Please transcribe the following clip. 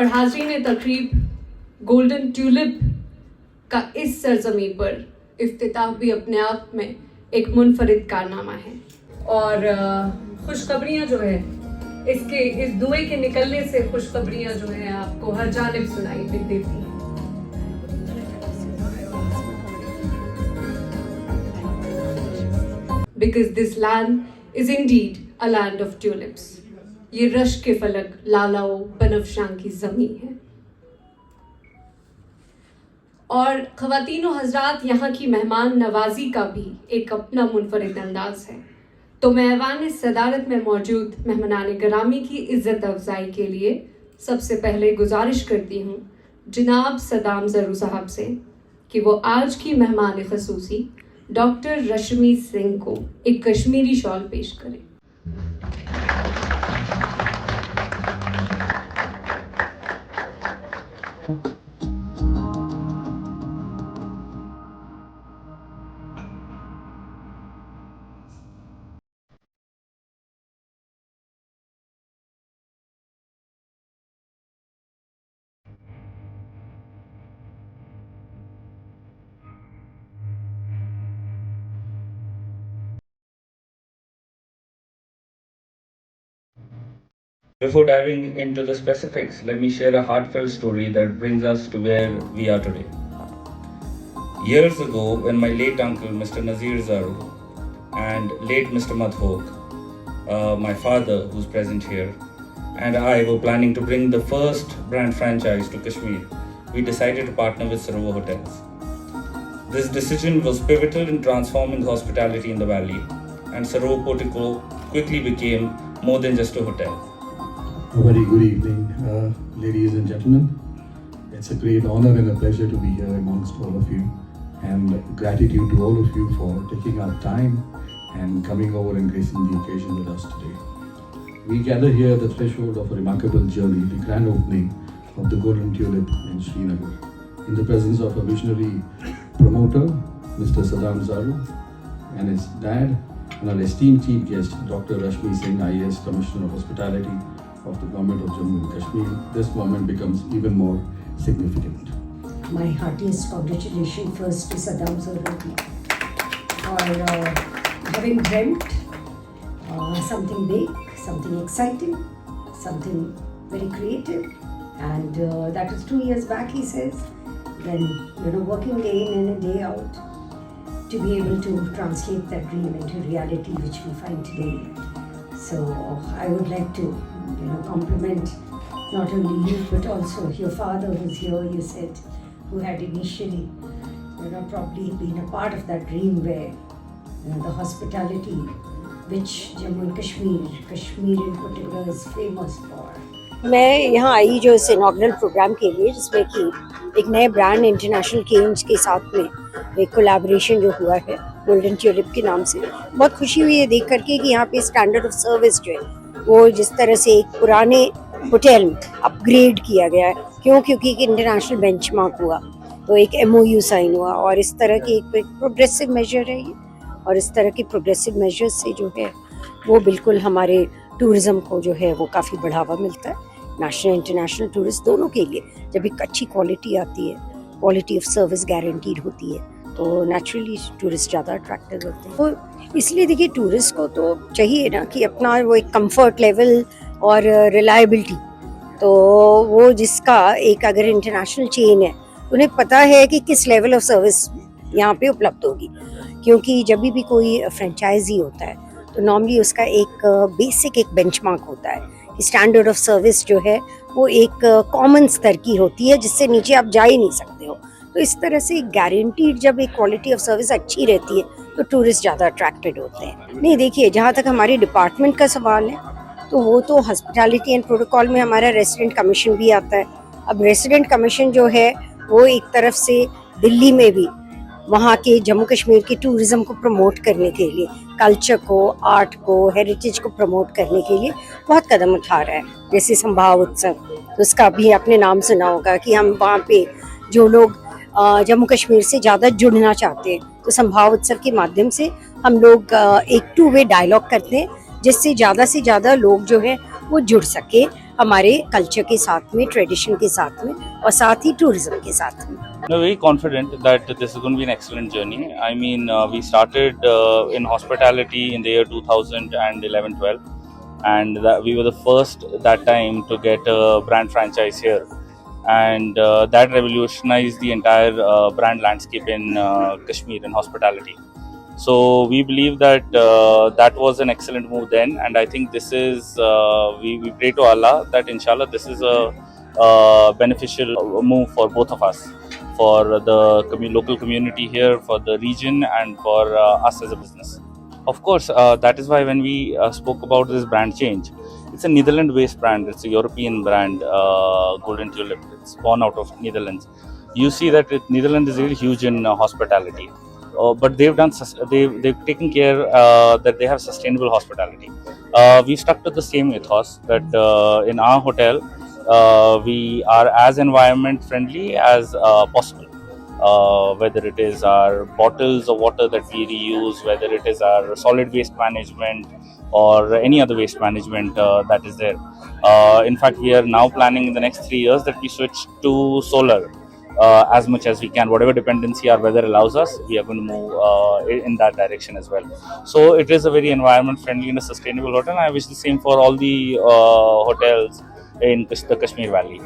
और हाज़रीन तकरीब golden tulip का इस सरजमीन पर इफ्तिताह भी अपने आप में एक मुनफरिद कारनामा है। और खुशखबरियाँ जो है इसके इस दुए के निकलने से खुशखबरियाँ जो है आपको हर जानिब सुनाई देती हैं। Because this land is indeed a land of tulips. ये रश्क के फलक लालाओ बनफशां की ज़मीं है। और ख़वातीनो हज़रात, यहाँ की मेहमान नवाजी का भी एक अपना मुनफरिद अंदाज है। तो मैं ऐवान सदारत में मौजूद मेहमानान गिरामी की इज़्ज़त अफजाई के लिए सबसे पहले गुजारिश करती हूँ जनाब सदाम ज़रू साहब से कि वो आज की मेहमान ख़ुसूसी डॉक्टर रश्मि सिंह को एक कश्मीरी शॉल पेश करें। Before diving into the specifics, let me share a heartfelt story that brings us to where we are today. Years ago, when my late uncle, Mr. Nazir Zaru, and late Mr. Madhok, my father, who's present here, and I were planning to bring the first brand franchise to Kashmir, we decided to partner with Sarovar Hotels. This decision was pivotal in transforming hospitality in the valley, and Sarovar Portico quickly became more than just a hotel. A very good evening, ladies and gentlemen. It's a great honor and a pleasure to be here amongst all of you, and gratitude to all of you for taking our time and coming over and gracing the occasion with us today. We gather here at the threshold of a remarkable journey, the grand opening of the Golden Tulip in Srinagar, in the presence of a visionary promoter, Mr. Saddam Zaru, and his dad, and our esteemed chief guest, Dr. Rashmi Singh, IAS Commissioner of Hospitality of the Government of Jammu and Kashmir. This moment becomes even more significant. My heartiest congratulations first to Saddam Zaru for having dreamt something big, something exciting, something very creative, and that was 2 years back, he says. Then, working day in and day out to be able to translate that dream into reality, which we find today. So I would like to compliment not only you but also your father who's here, you said, who had initially probably been a part of that dream where the hospitality which Jammu and Kashmir in particular is famous for. मैं यहाँ आई जो इस inaugural programme के लिए, जिसमें कि एक नए ब्रांड इंटरनेशनल केन्स के साथ में एक कोलैबोरेशन जो हुआ है गोल्डन ट्यूलिप के नाम से, बहुत खुशी हुई है देख करके कि यहाँ पे स्टैंडर्ड ऑफ सर्विस जो है वो जिस तरह से एक पुराने होटल में अपग्रेड किया गया है। क्योंकि एक इंटरनेशनल बेंचमार्क हुआ, तो एक MOU साइन हुआ, और इस तरह की एक प्रोग्रेसिव मेजर है ये, और इस तरह की प्रोग्रेसिव मेजर से जो है वो बिल्कुल हमारे टूरिज़्म को जो है वो काफ़ी बढ़ावा मिलता है, नेशनल इंटरनेशनल टूरिस्ट दोनों के लिए। जब एक अच्छी क्वालिटी आती है, क्वालिटी ऑफ सर्विस गारंटीड होती है, तो नेचुरली टूरिस्ट ज़्यादा अट्रैक्टिव होते हैं। तो इसलिए देखिए, टूरिस्ट को तो चाहिए ना कि अपना वो एक कंफर्ट लेवल और रिलायबिलिटी, तो वो जिसका एक अगर इंटरनेशनल चेन है, उन्हें पता है कि किस लेवल ऑफ सर्विस यहाँ पे उपलब्ध होगी। क्योंकि जब भी कोई फ्रेंचाइजी होता है तो नॉर्मली उसका एक बेसिक एक बेंचमार्क होता है कि स्टैंडर्ड ऑफ सर्विस जो है वो एक कॉमन स्तर की होती है, जिससे नीचे आप जा ही नहीं सकते हो। तो इस तरह से गारंटीड जब एक क्वालिटी ऑफ सर्विस अच्छी रहती है तो टूरिस्ट ज़्यादा अट्रैक्टेड होते हैं। नहीं, देखिए, जहाँ तक हमारे डिपार्टमेंट का सवाल है तो वो तो हॉस्पिटैलिटी एंड प्रोटोकॉल में हमारा रेसिडेंट कमीशन भी आता है। अब रेसिडेंट कमीशन जो है वो एक तरफ से दिल्ली में भी वहाँ के जम्मू कश्मीर के टूरिज़्म को प्रमोट करने के लिए, कल्चर को, आर्ट को, हेरिटेज को प्रमोट करने के लिए बहुत कदम उठा रहा है। जैसे संभाव उत्सव, तो उसका भी आपने नाम सुना होगा कि हम वहाँ पे जो लोग जम्मू कश्मीर से ज़्यादा जुड़ना चाहते हैं, तो संभाव उत्सव के माध्यम से हम लोग एक 2 वे डायलॉग करते हैं, जिससे ज़्यादा से ज़्यादा लोग जो है वो जुड़ सके हमारे कल्चर के साथ में, ट्रेडिशन के साथ में और साथ ही टूरिज्म के साथ में। I'm very confident that this is going to be an excellent journey. I mean, we started in hospitality in the year 2011-12, and we were the first that time to get a brand franchise here, and that revolutionized the entire brand landscape in Kashmir in hospitality. So we believe that that was an excellent move then, and I think this is we pray to Allah that inshallah this is a beneficial move for both of us, for the local community here, for the region, and for us as a business. Of course, that is why when we spoke about this brand change, it's a Netherlands-based brand. It's a European brand, Golden Tulip. It's born out of Netherlands. You see that Netherlands is really huge in hospitality. But they've taken care that they have sustainable hospitality. We've stuck to the same ethos that in our hotel we are as environment friendly as possible. Whether it is our bottles of water that we reuse, whether it is our solid waste management or any other waste management that is there. In fact, we are now planning in the next 3 years that we switch to solar. As much as we can, whatever dependency our weather allows us, we are going to move in that direction as well. So it is a very environment friendly and a sustainable hotel. I wish the same for all the hotels in the Kashmir Valley.